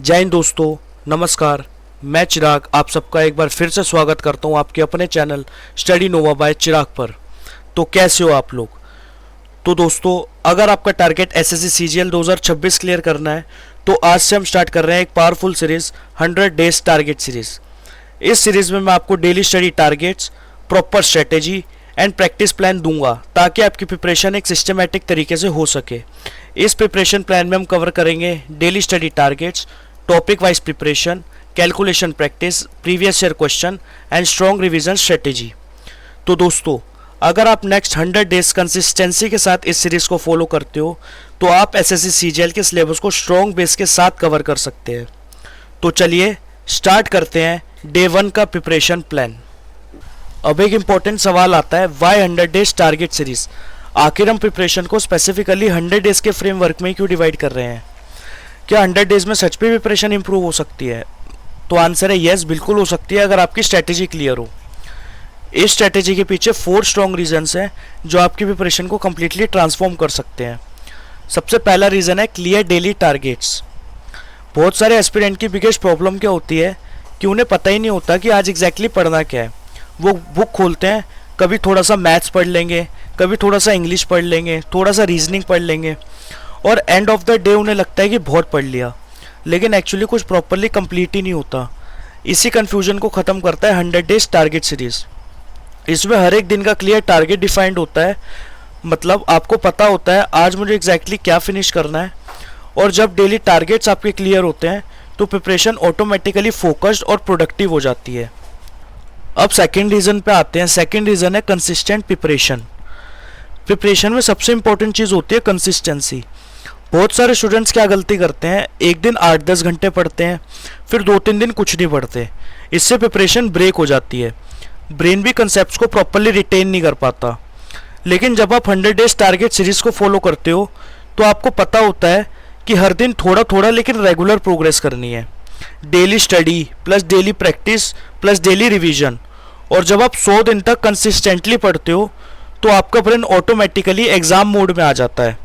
जय हिंद दोस्तों, नमस्कार। मैं चिराग आप सबका एक बार फिर से स्वागत करता हूं आपके अपने चैनल स्टडी नोवा बाय चिराग पर। तो कैसे हो आप लोग? तो दोस्तों, अगर आपका टारगेट एसएससी सीजीएल 2026 क्लियर करना है तो आज से हम स्टार्ट कर रहे हैं एक powerful series 100 days target series. इस सीरीज में मैं आपको daily study targets, proper strategy and practice plan दूंगा ताकि आपकी प्रिपरेशन एक सिस्टमेटिक तरीके से हो सके। इस प्रिपरेशन प्लान में हम कवर करेंगे daily study targets, topic wise preparation, calculation practice, previous year question and strong revision strategy. तो दोस्तों, अगर आप नेक्स्ट 100 डेज कंसिस्टेंसी के साथ इस सीरीज को फॉलो करते हो तो आप एसएससी सीजीएल के सिलेबस को स्ट्रॉन्ग बेस के साथ कवर कर सकते हैं। तो चलिए स्टार्ट करते हैं डे 1 का प्रिपरेशन प्लान। अब एक इम्पॉर्टेंट सवाल आता है, वाई 100 डेज टारगेट सीरीज? आखिर हम प्रिपरेशन को स्पेसिफिकली 100 डेज के फ्रेमवर्क में क्यों डिवाइड कर रहे हैं? क्या 100 डेज में सच में प्रिपरेशन इंप्रूव हो सकती है? तो आंसर है यस, बिल्कुल हो सकती है अगर आपकी स्ट्रैटेजी क्लियर हो। इस स्ट्रैटेजी के पीछे 4 स्ट्रॉन्ग रीजंस हैं जो आपकी प्रिपरेशन को कम्प्लीटली ट्रांसफॉर्म कर सकते हैं। सबसे पहला रीज़न है क्लियर डेली टारगेट्स। बहुत सारे एस्पिरेंट की बिगेस्ट प्रॉब्लम क्या होती है कि उन्हें पता ही नहीं होता कि आज एग्जैक्टली पढ़ना क्या है। वो बुक खोलते हैं, कभी थोड़ा सा मैथ्स पढ़ लेंगे, कभी थोड़ा सा इंग्लिश पढ़ लेंगे, थोड़ा सा रीजनिंग पढ़ लेंगे और एंड ऑफ द डे उन्हें लगता है कि बहुत पढ़ लिया, लेकिन एक्चुअली कुछ प्रॉपरली कंप्लीट ही नहीं होता। इसी कन्फ्यूजन को ख़त्म करता है 100 डेज टारगेट सीरीज़। इसमें हर एक दिन का क्लियर टारगेट डिफाइंड होता है, मतलब आपको पता होता है आज मुझे एग्जैक्टली क्या फिनिश करना है। और जब डेली टारगेट्स आपके क्लियर होते हैं तो प्रिपरेशन ऑटोमेटिकली फोकस्ड और प्रोडक्टिव हो जाती है। अब सेकेंड रीज़न पे आते हैं। सेकेंड रीज़न है कंसिस्टेंट प्रिपरेशन। प्रिपरेशन में सबसे इंपॉर्टेंट चीज़ होती है कंसिस्टेंसी। बहुत सारे स्टूडेंट्स क्या गलती करते हैं, एक दिन 8-10 घंटे पढ़ते हैं, फिर 2-3 दिन कुछ नहीं पढ़ते। इससे प्रिपरेशन ब्रेक हो जाती है, ब्रेन भी कंसेप्ट्स को प्रॉपरली रिटेन नहीं कर पाता। लेकिन जब आप 100 डेज टारगेट सीरीज को फॉलो करते हो तो आपको पता होता है कि हर दिन थोड़ा थोड़ा लेकिन रेगुलर प्रोग्रेस करनी है। Daily study plus daily practice plus daily revision. और जब आप 100 दिन तक कंसिस्टेंटली पढ़ते हो तो आपका ब्रेन ऑटोमेटिकली एग्जाम मोड में आ जाता है।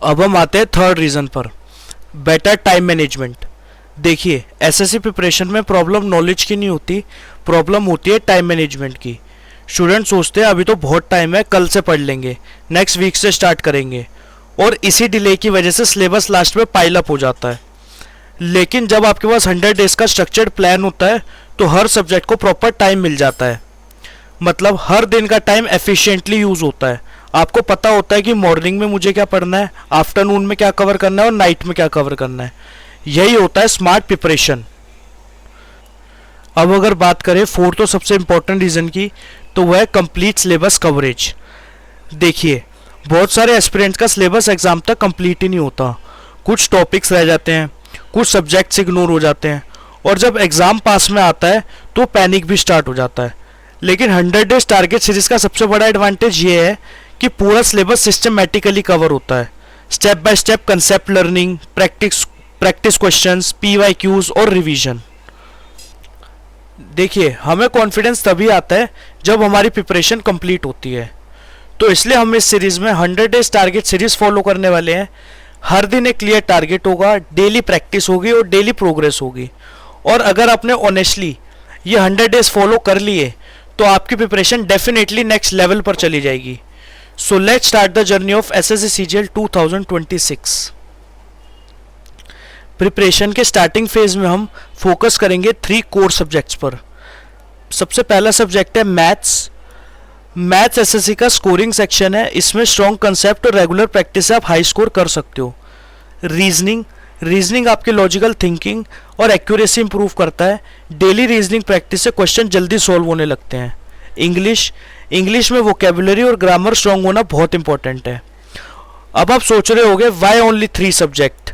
अब हम आते हैं थर्ड रीज़न पर, बेटर टाइम मैनेजमेंट। देखिए, एसएससी प्रिपरेशन में प्रॉब्लम नॉलेज की नहीं होती, प्रॉब्लम होती है टाइम मैनेजमेंट की। स्टूडेंट सोचते हैं अभी तो बहुत टाइम है, कल से पढ़ लेंगे, नेक्स्ट वीक से स्टार्ट करेंगे, और इसी डिले की वजह से सिलेबस लास्ट में पाइल अप हो जाता है। लेकिन जब आपके पास 100 डेज का स्ट्रक्चर्ड प्लान होता है तो हर सब्जेक्ट को प्रॉपर टाइम मिल जाता है, मतलब हर दिन का टाइम एफिशिएंटली यूज़ होता है। आपको पता होता है कि मॉर्निंग में मुझे क्या पढ़ना है, आफ्टरनून में क्या कवर करना है और नाइट में क्या कवर करना है। यही होता है स्मार्ट प्रिपरेशन। अब अगर बात करें फोर्थ और सबसे इंपॉर्टेंट रीज़न की, तो वह है कंप्लीट सिलेबस कवरेज। देखिए, बहुत सारे एस्पिरेंट्स का सिलेबस एग्जाम तक कंप्लीट ही नहीं होता, कुछ टॉपिक्स रह जाते हैं, कुछ सब्जेक्ट्स इग्नोर हो जाते हैं, और जब एग्ज़ाम पास में आता है तो पैनिक भी स्टार्ट हो जाता है। लेकिन 100 डेज टारगेट सीरीज़ का सबसे बड़ा एडवांटेज ये है कि पूरा सिलेबस सिस्टमेटिकली कवर होता है। Step by step concept learning, practice questions, PYQs और रिवीजन। देखिए, हमें कॉन्फिडेंस तभी आता है जब हमारी प्रिपरेशन कंप्लीट होती है। तो इसलिए हम इस सीरीज़ में 100 डेज टारगेट सीरीज़ फॉलो करने वाले हैं। हर दिन एक क्लियर टारगेट होगा, डेली प्रैक्टिस होगी और डेली प्रोग्रेस होगी। और अगर आपने ऑनेस्टली ये 100 डेज फॉलो कर लिए तो आपकी प्रिपरेशन डेफिनेटली नेक्स्ट लेवल पर चली जाएगी। So let's start the journey of SSC CGL 2026। Preparation के स्टार्टिंग फेज में हम फोकस करेंगे 3 कोर सब्जेक्ट्स पर। सबसे पहला सब्जेक्ट है मैथ्स। मैथ्स एसएससी का स्कोरिंग सेक्शन है, इसमें स्ट्रॉन्ग कंसेप्ट और रेगुलर प्रैक्टिस से आप हाई स्कोर कर सकते हो। रीजनिंग आपके लॉजिकल थिंकिंग और एक्यूरेसी इंप्रूव करता है। डेली रीजनिंग प्रैक्टिस से क्वेश्चन जल्दी सॉल्व होने लगते हैं। इंग्लिश में वोकेबुलरी और ग्रामर स्ट्रॉन्ग होना बहुत इंपॉर्टेंट है। अब आप सोच रहे होंगे why only 3 subject,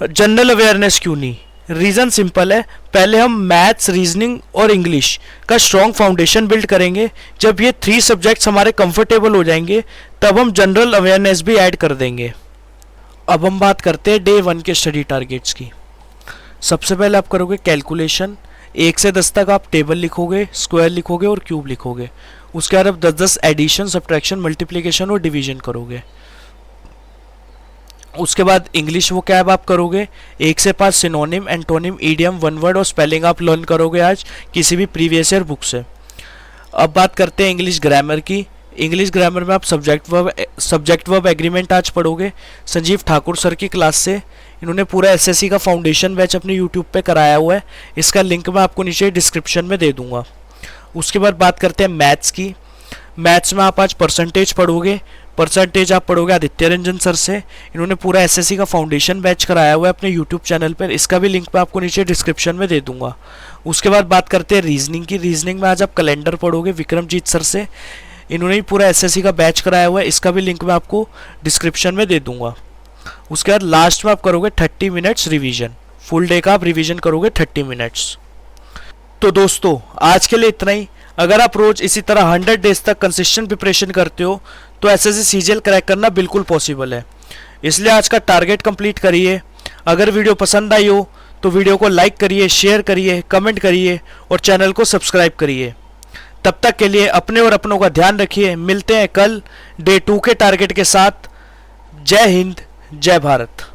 general awareness क्यों नहीं? रीज़न सिंपल है, पहले हम मैथ्स, रीजनिंग और इंग्लिश का स्ट्रॉन्ग फाउंडेशन बिल्ड करेंगे। जब ये 3 सब्जेक्ट्स हमारे कंफर्टेबल हो जाएंगे तब हम जनरल अवेयरनेस भी ऐड कर देंगे। अब हम बात करते हैं डे 1 के स्टडी टारगेट्स की। सबसे पहले आप करोगे कैलकुलेशन। 1 से 10 तक आप टेबल लिखोगे, स्क्वायर लिखोगे और क्यूब लिखोगे। उसके बाद आप 10-10 एडिशन, सब्ट्रैक्शन, मल्टीप्लिकेशन और डिवीजन करोगे। उसके बाद इंग्लिश वो क्या आप करोगे 1 से 5 synonym, antonym, idiom, one word और स्पेलिंग आप लर्न करोगे आज किसी भी प्रीवियस ईयर बुक से। अब बात करते हैं इंग्लिश ग्रामर की। इंग्लिश ग्रामर में आप सब्जेक्ट वर्ब एग्रीमेंट आज पढ़ोगे संजीव ठाकुर सर की क्लास से। इन्होंने पूरा एसएससी का फाउंडेशन बैच अपने यूट्यूब पे कराया हुआ है, इसका लिंक मैं आपको नीचे डिस्क्रिप्शन में दे दूंगा। उसके बाद बात करते हैं मैथ्स की। मैथ्स में आप आज परसेंटेज पढ़ोगे। परसेंटेज आप पढ़ोगे आदित्य रंजन सर से। इन्होंने पूरा एसएससी का फाउंडेशन बैच कराया हुआ है अपने यूट्यूब चैनल पर, इसका भी लिंक मैं आपको नीचे डिस्क्रिप्शन में दे दूंगा। उसके बाद बात करते हैं रीजनिंग की। रीजनिंग में आज आप कैलेंडर पढ़ोगे विक्रमजीत सर से। इन्होंने ही पूरा एसएससी का बैच कराया हुआ है, इसका भी लिंक मैं आपको डिस्क्रिप्शन में दे दूंगा। उसके बाद लास्ट में आप करोगे 30 मिनट्स रिवीजन। फुल डे का आप रिवीजन करोगे 30 मिनट्स। तो दोस्तों आज के लिए इतना ही। अगर आप रोज इसी तरह 100 डेज तक कंसिस्टेंट प्रिपरेशन करते हो तो एसएससी सीजीएल क्रैक करना बिल्कुल पॉसिबल है। इसलिए आज का टारगेट कंप्लीट करिए। अगर वीडियो पसंद आई हो तो वीडियो को लाइक करिए, शेयर करिए, कमेंट करिए और चैनल को सब्सक्राइब करिए। तब तक के लिए अपने और अपनों का ध्यान रखिए। मिलते हैं कल डे 2 के टारगेट के साथ। जय हिंद, जय भारत।